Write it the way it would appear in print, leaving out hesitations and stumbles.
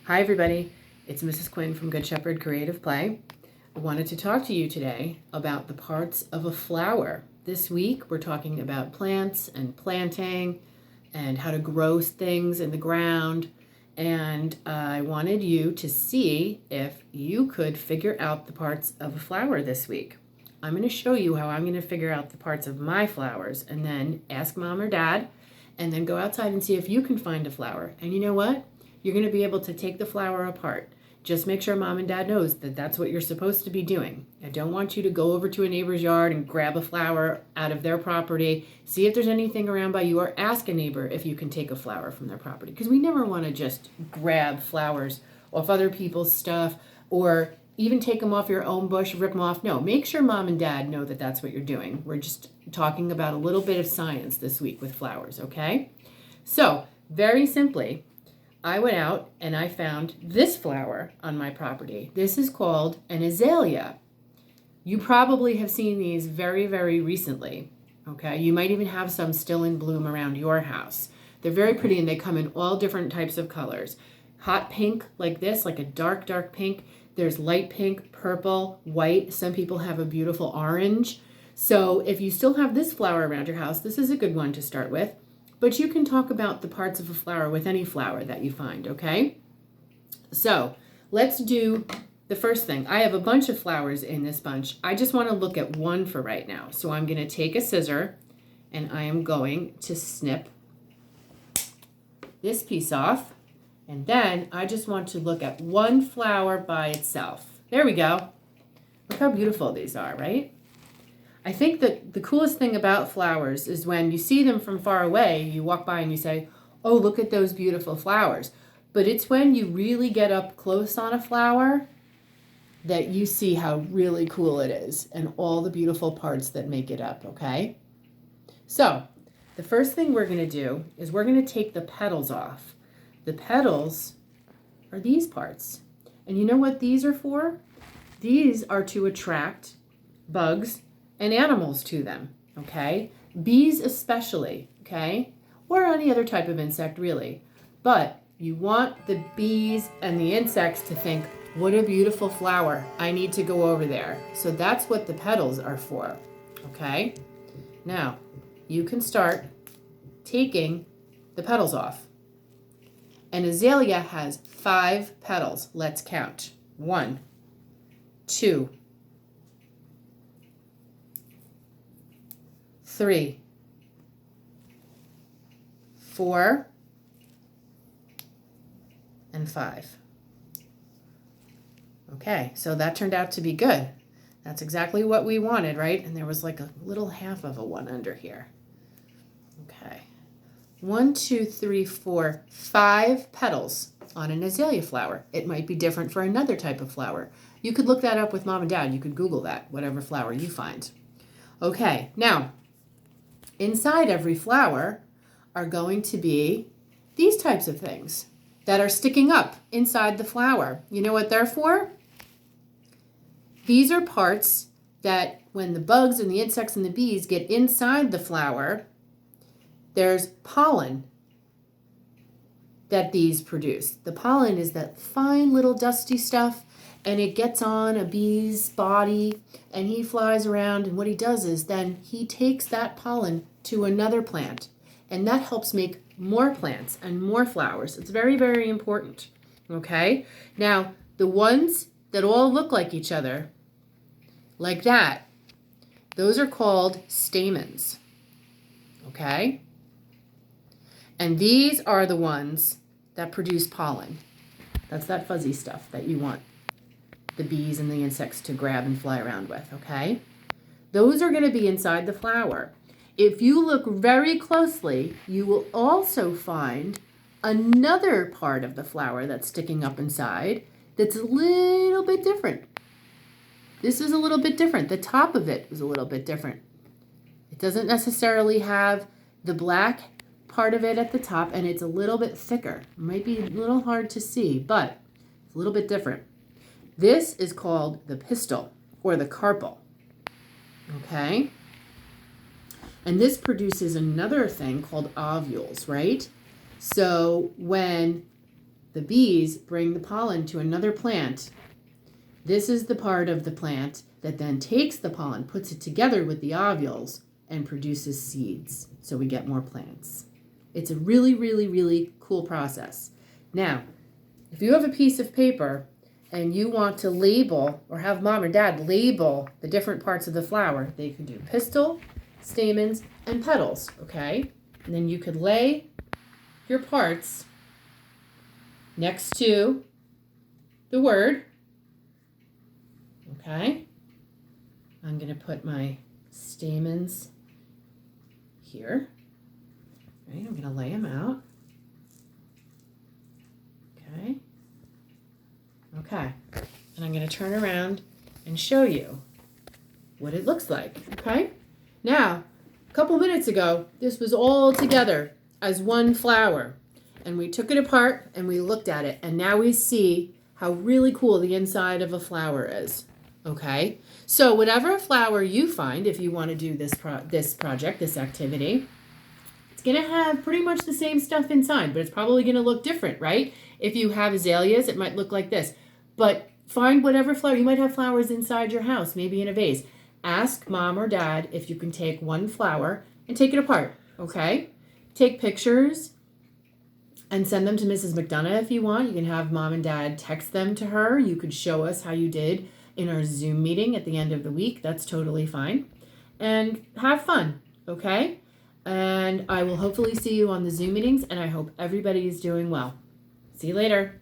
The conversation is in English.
Hi everybody, it's Mrs. Quinn from Good Shepherd Creative Play. I wanted to talk to you today about the parts of a flower. This week we're talking about plants and planting and how to grow things in the ground, and I wanted you to see if you could figure out the parts of a flower this week. I'm going to show you how I'm going to figure out the parts of my flowers and then ask mom or dad and then go outside and see if you can find a flower. And you know what? You're going to be able to take the flower apart. Just make sure mom and dad knows that that's what you're supposed to be doing. I don't want you to go over to a neighbor's yard and grab a flower out of their property, see if there's anything around by you, or ask a neighbor if you can take a flower from their property. Because we never want to just grab flowers off other people's stuff or even take them off your own bush, rip them off. No, make sure mom and dad know that that's what you're doing. We're just talking about a little bit of science this week with flowers, okay? So, very simply, I went out and I found this flower on my property. This is called an azalea. You probably have seen these very, very recently, okay? You might even have some still in bloom around your house. They're very pretty and they come in all different types of colors. Hot pink like this, like a dark, dark pink. There's light pink, purple, white. Some people have a beautiful orange. So if you still have this flower around your house, this is a good one to start with. But you can talk about the parts of a flower with any flower that you find, okay? So let's do the first thing. I have a bunch of flowers in this bunch. I just want to look at one for right now. So I'm going to take a scissor and I am going to snip this piece off. And then I just want to look at one flower by itself. There we go. Look how beautiful these are, right? I think that the coolest thing about flowers is when you see them from far away, you walk by and you say, oh, look at those beautiful flowers. But it's when you really get up close on a flower that you see how really cool it is and all the beautiful parts that make it up, okay? So the first thing we're going to do is we're going to take the petals off. The petals are these parts. And you know what these are for? These are to attract bugs and animals to them, okay? Bees especially, okay? Or any other type of insect, really. But you want the bees and the insects to think, what a beautiful flower. I need to go over there. So that's what the petals are for, okay? Now, you can start taking the petals off. An azalea has 5 petals. Let's count. 1, 2, 3, 4, and 5. Okay, so that turned out to be good. That's exactly what we wanted, right? And there was like a little half of a one under here. Okay. 1, 2, 3, 4, 5 petals on an azalea flower. It might be different for another type of flower. You could look that up with mom and dad. You could Google that, whatever flower you find. Okay, now, inside every flower are going to be these types of things that are sticking up inside the flower. You know what they're for? These are parts that when the bugs and the insects and the bees get inside the flower, there's pollen that these produce. The pollen is that fine little dusty stuff, and it gets on a bee's body, and he flies around, and what he does is then he takes that pollen to another plant, and that helps make more plants and more flowers. It's very, very important, okay? Now, the ones that all look like each other, like that, those are called stamens, okay? And these are the ones that produce pollen. That's that fuzzy stuff that you want the bees and the insects to grab and fly around with, okay? Those are going to be inside the flower. If you look very closely, you will also find another part of the flower that's sticking up inside that's a little bit different. This is a little bit different. The top of it is a little bit different. It doesn't necessarily have the black part of it at the top, and it's a little bit thicker. It might be a little hard to see, but it's a little bit different. This is called the pistil or the carpel, okay? And this produces another thing called ovules, right? So when the bees bring the pollen to another plant. This is the part of the plant that then takes the pollen, puts it together with the ovules, and produces seeds. So we get more plants. It's a really, really, really cool process. Now, if you have a piece of paper and you want to label or have mom or dad label the different parts of the flower, they could do pistil, stamens, and petals, okay? And then you could lay your parts next to the word, okay? I'm going to put my stamens here. Right, I'm going to lay them out. Okay. Okay. And I'm going to turn around and show you what it looks like. Okay. Now, a couple minutes ago, this was all together as one flower. And we took it apart and we looked at it. And now we see how really cool the inside of a flower is. Okay. So whatever flower you find, if you want to do this project, this activity, it's going to have pretty much the same stuff inside, but it's probably going to look different, right? If you have azaleas, it might look like this. But find whatever flower. You might have flowers inside your house, maybe in a vase. Ask mom or dad if you can take one flower and take it apart, okay? Take pictures and send them to Mrs. McDonough if you want. You can have mom and dad text them to her. You could show us how you did in our Zoom meeting at the end of the week. That's totally fine. And have fun, okay? And I will hopefully see you on the Zoom meetings, and I hope everybody is doing well. See you later.